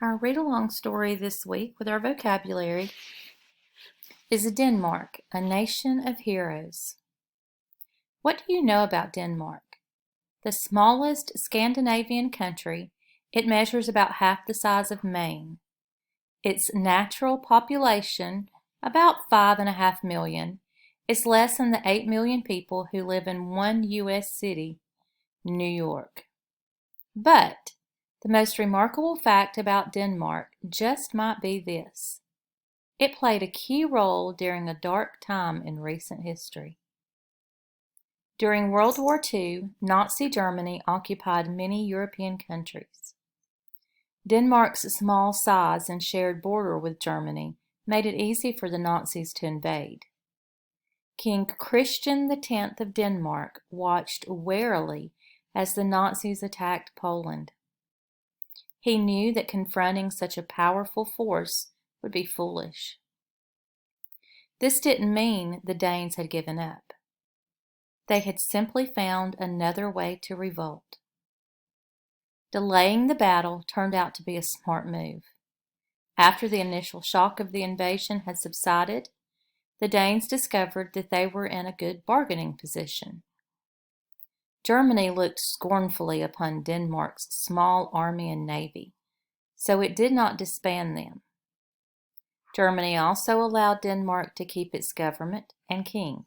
Our read-along story this week with our vocabulary is Denmark, a nation of heroes. What do you know about Denmark? The smallest Scandinavian country, it measures about half the size of Maine. Its natural population, about 5.5 million, is less than the 8 million people who live in one U.S. city, New York. But the most remarkable fact about Denmark just might be this. It played a key role during a dark time in recent history. During World War II, Nazi Germany occupied many European countries. Denmark's small size and shared border with Germany made it easy for the Nazis to invade. King Christian X of Denmark watched warily as the Nazis attacked Poland. He knew that confronting such a powerful force would be foolish. This didn't mean the Danes had given up. They had simply found another way to revolt. Delaying the battle turned out to be a smart move. After the initial shock of the invasion had subsided, the Danes discovered that they were in a good bargaining position. Germany looked scornfully upon Denmark's small army and navy, so it did not disband them. Germany also allowed Denmark to keep its government and king.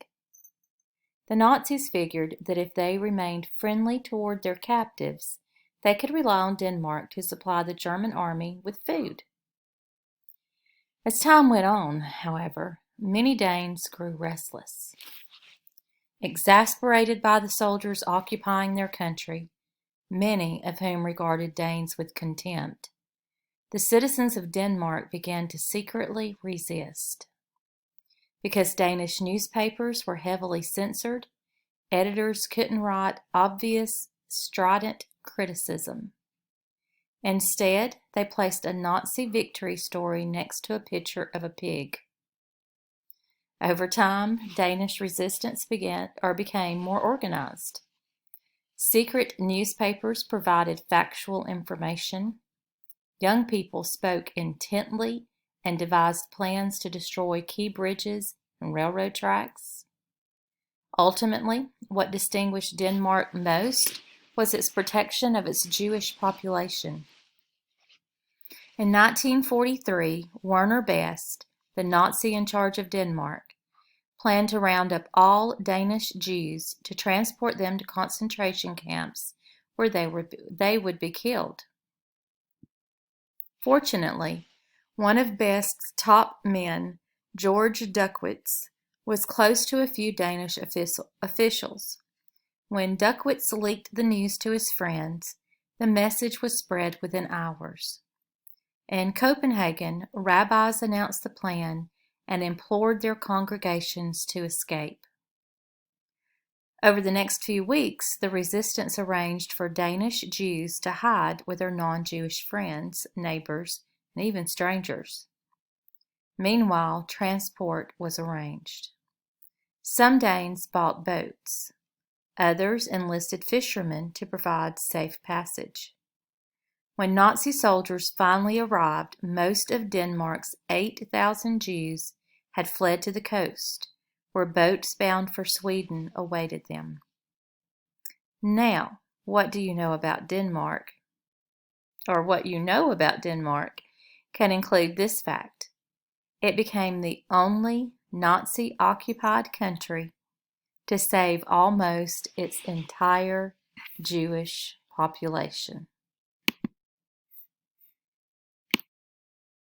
The Nazis figured that if they remained friendly toward their captives, they could rely on Denmark to supply the German army with food. As time went on, however, many Danes grew restless. Exasperated by the soldiers occupying their country, many of whom regarded Danes with contempt, the citizens of Denmark began to secretly resist. Because Danish newspapers were heavily censored, editors couldn't write obvious, strident criticism. Instead, they placed a Nazi victory story next to a picture of a pig. Over time, Danish resistance became more organized. Secret newspapers provided factual information. Young people spoke intently and devised plans to destroy key bridges and railroad tracks. Ultimately, what distinguished Denmark most was its protection of its Jewish population. In 1943, Werner Best, the Nazi in charge of Denmark, planned to round up all Danish Jews to transport them to concentration camps where they would be killed. Fortunately, one of Best's top men, George Duckwitz, was close to a few Danish officials. When Duckwitz leaked the news to his friends, the message was spread within hours. In Copenhagen, rabbis announced the plan and implored their congregations to escape. Over the next few weeks, the resistance arranged for Danish Jews to hide with their non-Jewish friends, neighbors, and even strangers. Meanwhile, transport was arranged. Some Danes bought boats. Others enlisted fishermen to provide safe passage. When Nazi soldiers finally arrived, most of Denmark's 8,000 Jews had fled to the coast, where boats bound for Sweden awaited them. Now, what do you know about Denmark? Or what you know about Denmark can include this fact. It became the only Nazi-occupied country to save almost its entire Jewish population.